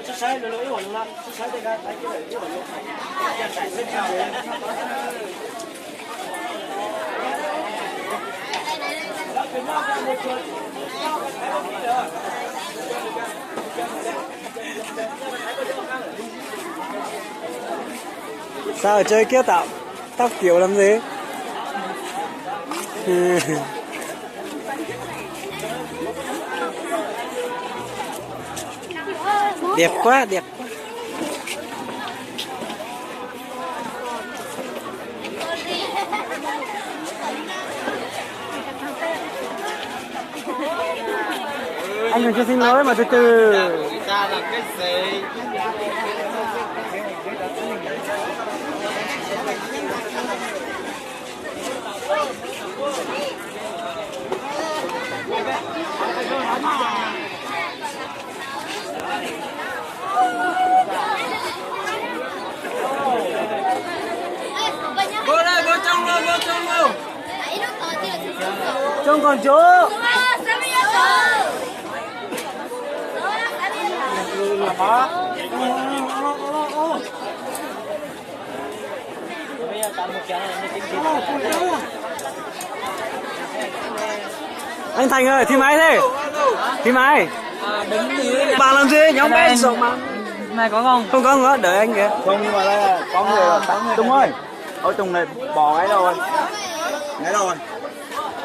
出世女女一黃用啦，出世大家睇見嚟一黃用，一齊識教嘅。Sao ở chơi kéo tạo tóc kiểu làm gì? Đẹp quá, đẹp quá. Anh đừng cho xin lỗi mà từ từ. Người ta làm cái gì? Vô đây, vô trong luôn, vô trong luôn. Trông còn chỗ. Anh Thành ơi, thì máy thế? Thì máy. Bà làm gì? Nhóm bên sống mà. Này có không? Không có nữa, đợi anh kìa. Không, nhưng mà đây là có người là 80. Đúng rồi. Ôi Tùng này bỏ ngay rồi. Ngay rồi.